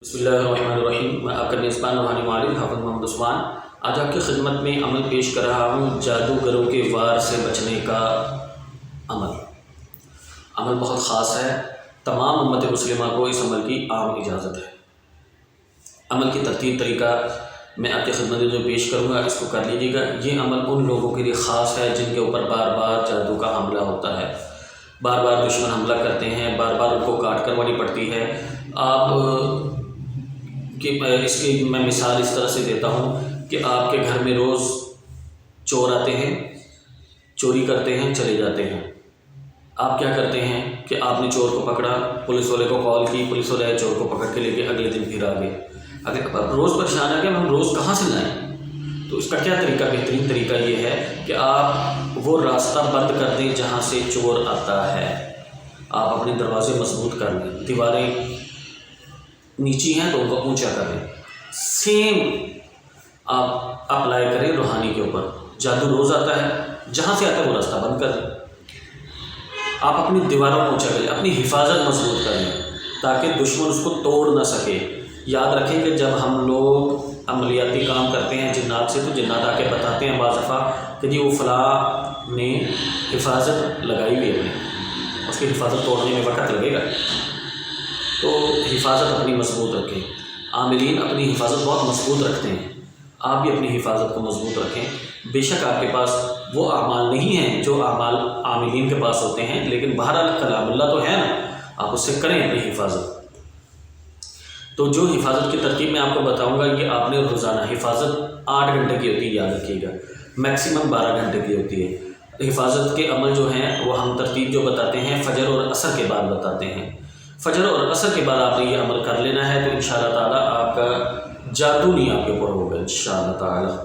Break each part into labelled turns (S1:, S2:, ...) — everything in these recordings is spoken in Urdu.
S1: بسم اللہ الرحمن الرحیم۔ میں آپ کا میزبان روحانی معلم حافظ محمد عثمان آج آپ کی خدمت میں عمل پیش کر رہا ہوں جادوگروں کے وار سے بچنے کا عمل بہت خاص ہے۔ تمام امت مسلمہ کو اس عمل کی عام اجازت ہے۔ عمل کی ترتیب طریقہ میں آپ کی خدمت میں جو پیش کروں گا اس کو کر لیجیے گا۔ یہ عمل ان لوگوں کے لیے خاص ہے جن کے اوپر بار بار جادو کا حملہ ہوتا ہے، بار بار دشمن حملہ کرتے ہیں، بار بار ان کو کاٹ کروانی پڑتی ہے۔ آپ کہ اس کی میں مثال اس طرح سے دیتا ہوں کہ آپ کے گھر میں روز چور آتے ہیں، چوری کرتے ہیں، چلے جاتے ہیں۔ آپ کیا کرتے ہیں کہ آپ نے چور کو پکڑا، پولیس والے کو کال کی، پولیس والے چور کو پکڑ کے لے کے اگلے دن پھر آ گئے۔ اگر آپ روز پریشان آ گئے ہم روز کہاں سے لائیں؟ تو اس کا کیا طریقہ؟ بہترین طریقہ یہ ہے کہ آپ وہ راستہ بند کر دیں جہاں سے چور آتا ہے۔ آپ اپنے دروازے مضبوط کر لیں، دیواریں نیچی ہیں تو ان کو اونچا کر لیں۔ سیم آپ اپلائی کریں روحانی کے اوپر۔ جادو روز آتا ہے، جہاں سے آتا ہے وہ راستہ بند کر لیں۔ آپ اپنی دیواروں کو اونچا کر لیں، اپنی حفاظت مضبوط کر لیں تاکہ دشمن اس کو توڑ نہ سکے۔ یاد رکھیں کہ جب ہم لوگ عملیاتی کام کرتے ہیں جنات سے تو جنات آ کے بتاتے ہیں بعض دفعہ کہ جی وہ فلاں نے حفاظت لگائی ہوئی ہے، اس کی حفاظت توڑنے میں وقت لگے گا، تو حفاظت اپنی مضبوط رکھیں۔ عاملین اپنی حفاظت بہت مضبوط رکھتے ہیں، آپ بھی اپنی حفاظت کو مضبوط رکھیں۔ بے شک آپ کے پاس وہ اعمال نہیں ہیں جو اعمال عاملین کے پاس ہوتے ہیں، لیکن بہرحال کلام اللہ تو ہے نا، آپ اس سے کریں اپنی حفاظت۔ تو جو حفاظت کی ترتیب میں آپ کو بتاؤں گا یہ آپ نے روزانہ حفاظت 8 گھنٹے کی ہوتی ہے، یاد رکھیے گا، میکسیمم 12 گھنٹے کی ہوتی ہے۔ حفاظت کے عمل جو ہیں وہ ہم ترتیب جو بتاتے ہیں فجر اور عصر کے بعد بتاتے ہیں۔ فجر اور عصر کے بعد آپ نے یہ عمل کر لینا ہے تو انشاءاللہ تعالیٰ آپ کا جادو نہیں آپ کے اوپر ہوگا انشاءاللہ تعالیٰ۔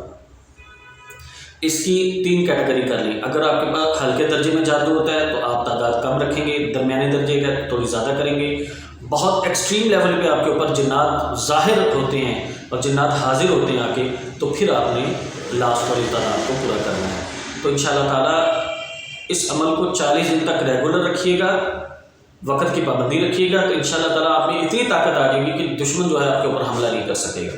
S1: اس کی 3 کیٹیگری کر لیں۔ اگر آپ کے پاس ہلکے درجے میں جادو ہوتا ہے تو آپ تعداد کم رکھیں گے، درمیانے درجے کا تھوڑی زیادہ کریں گے۔ بہت ایکسٹریم لیول پہ آپ کے اوپر جنات ظاہر ہوتے ہیں اور جنات حاضر ہوتے ہیں آ کے، تو پھر آپ نے لاسٹ والی تعداد کو پورا کرنا ہے۔ تو انشاءاللہ تعالیٰ اس عمل کو 40 دن تک ریگولر رکھیے گا، وقت کی پابندی رکھیے گا، تو انشاءاللہ تعالیٰ آپ میں اتنی طاقت آ جائے گی کہ دشمن جو ہے آپ کے اوپر حملہ نہیں کر سکے گا۔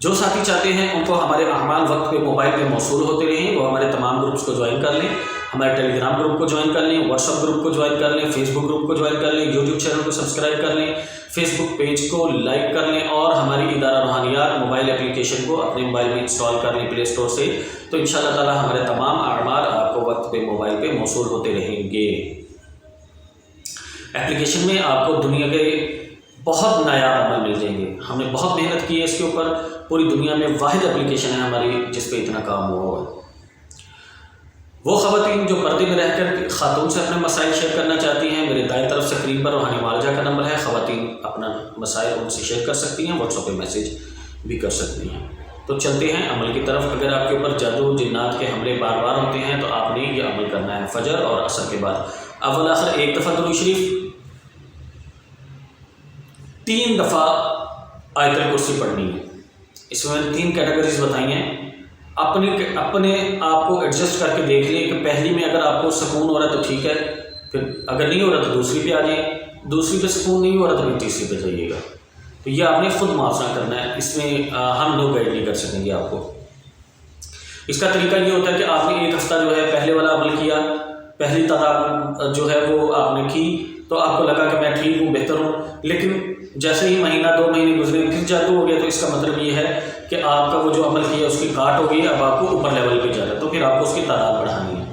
S1: جو ساتھی چاہتے ہیں ان کو ہمارے اعمال وقت پہ موبائل پہ موصول ہوتے رہیں، وہ ہمارے تمام گروپس کو جوائن کر لیں، ہمارے ٹیلی گرام گروپ کو جوائن کر لیں، واٹس ایپ گروپ کو جوائن کر لیں، فیس بک گروپ کو جوائن کر لیں، یوٹیوب چینل کو سبسکرائب کر لیں، فیس بک پیج کو لائک کر لیں، اور ہماری ادارہ روحانیات موبائل اپلیکیشن کو اپنے موبائل میں انسٹال کر لیں پلے اسٹور سے، تو انشاءاللہ تعالیٰ ہمارے تمام اعمال آپ کو وقت پہ موبائل پہ موصول ہوتے رہیں گے۔ اپلیکیشن میں آپ کو دنیا کے بہت نایاب عمل مل جائیں گے۔ ہم نے بہت محنت کی ہے اس کے اوپر، پوری دنیا میں واحد اپلیکیشن ہے ہماری جس پہ اتنا کام ہوا ہے۔ وہ خواتین جو پردے میں رہ کر خاتون سے اپنے مسائل شیئر کرنا چاہتی ہیں، میرے دائیں طرف اسکرین پر روحانی معالجہ کا نمبر ہے، خواتین اپنا مسائل ان سے شیئر کر سکتی ہیں، واٹس ایپ پہ میسیج بھی کر سکتی ہیں۔ تو چلتے ہیں عمل کی طرف۔ اگر آپ کے اوپر جادو جنات کے حملے بار بار ہوتے ہیں تو آپ نے یہ عمل کرنا ہے فجر اور عصر کے بعد۔ اول آخر 1 دفعہ درود شریف، 3 دفعہ آیت الکرسی پڑھنی ہے۔ اس میں نے 3 کیٹیگریز بتائی ہیں، اپنے آپ کو ایڈجسٹ کر کے دیکھ لیں کہ پہلی میں اگر آپ کو سکون ہو رہا ہے تو ٹھیک ہے، پھر اگر نہیں ہو رہا تو دوسری پہ آ جائیں، دوسری پہ سکون نہیں ہو رہا تو پھر تیسری پہ جائیے گا۔ تو یہ آپ نے خود موازنہ کرنا ہے، اس میں ہم لوگ گائیڈ نہیں کر سکیں گے آپ کو۔ اس کا طریقہ یہ ہوتا ہے کہ آپ نے 1 ہفتہ جو ہے پہلے والا عمل کیا، پہلی تعداد جو ہے وہ آپ نے کی، تو آپ کو لگا کہ میں ٹھیک ہوں، بہتر ہوں، لیکن جیسے ہی مہینہ 2 مہینے گزرے پھر جادو ہو گیا، تو اس کا مطلب یہ ہے کہ آپ کا وہ جو عمل کیا اس کی کاٹ ہو گئی، اب آپ کو اوپر لیول پہ جانا ہے، تو پھر آپ کو اس کی تعداد بڑھانی ہے۔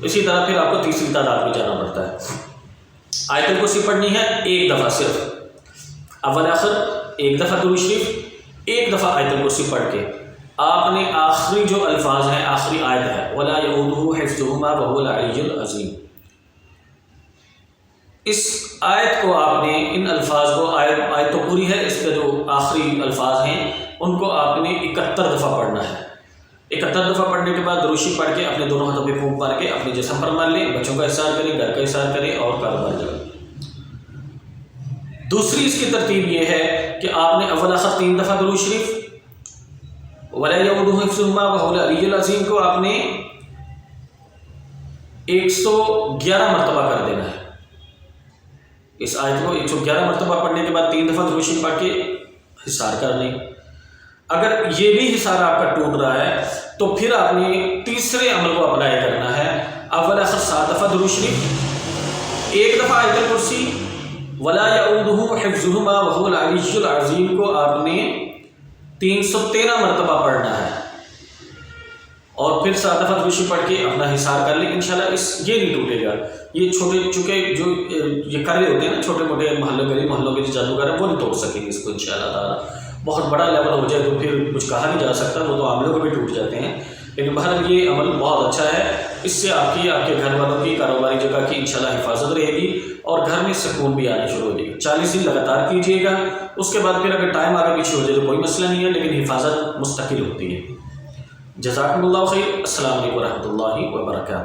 S1: اسی طرح پھر آپ کو تیسری تعداد میں جانا پڑتا ہے۔ آیت الکرسی پڑھنی ہے 1 دفعہ صرف، اول آخر 1 دفعہ درود شریف، 1 دفعہ آیت الکرسی پڑھ کے آپ نے آخری جو الفاظ ہیں، آخری آیت ہے وَلَا يَؤُودُهُ حِفْظُهُمَا وَهُوَ الْعَلِيُّ الْعَظِيمُ، اس آیت کو آپ نے ان الفاظ کو، آیت تو پوری ہے، اس کے جو آخری الفاظ ہیں ان کو آپ نے 71 دفعہ پڑھنا ہے۔ 71 دفعہ پڑھنے کے بعد درود شریف پڑھ کے اپنے دونوں ہاتھوں پہ پھونک مار کے اپنے جسم پر مار لیں، بچوں کا احسان کریں، گھر کا احسان کریں اور کاروبار جائیں۔ دوسری اس کی ترتیب یہ ہے کہ آپ نے اول آخر 3 دفعہ درود شریف وَلَا يَؤُودُهُ حِفْظُهُمَا وَهُوَ الْعَلِيُّ الْعَظِيمُ کو آپ نے 111 مرتبہ کر دینا ہے۔ اس آیت کو 111 مرتبہ پڑھنے کے بعد 3 دفعہ درود شریف پڑھ کے حصار کر لیں۔ اگر یہ بھی حصار آپ کا ٹوٹ رہا ہے تو پھر آپ نے تیسرے عمل کو اپلائی کرنا ہے۔ اول آخر 7 دفعہ درود شریف، 1 دفعہ آیت الکرسی، ولا یعودہ حفظہما وہو العلی العظیم کو آپ نے 313 مرتبہ پڑھنا ہے، اور پھر 7 دفعہ درود شریف پڑھ کے اپنا حصار کر لیں۔ انشاءاللہ یہ نہیں ٹوٹے گا۔ یہ چھوٹے چونکہ جو یہ کر رہے ہوتے ہیں نا چھوٹے موٹے محلوں کے جو جادوگر ہیں وہ نہیں توڑ سکیں گے اس کو انشاءاللہ تعالیٰ۔ بہت بڑا لیول ہو جائے تو پھر کچھ کہا نہیں جا سکتا، وہ تو عاملوں کو بھی ٹوٹ جاتے ہیں، لیکن بہرحال یہ عمل بہت اچھا ہے۔ اس سے آپ کی، آپ کے گھر والوں کی، کاروباری جگہ کی انشاءاللہ حفاظت رہے گی اور گھر میں سکون بھی آنا شروع ہو جائے گا۔ 40 دن لگاتار کیجیے گا، اس کے بعد پھر اگر ٹائم آگے پیچھے ہو جائے تو کوئی مسئلہ نہیں ہے، لیکن حفاظت مستقل ہوتی ہے۔ جزاکم اللہ خیر۔ السلام علیکم ورحمۃ اللہ وبرکاتہ۔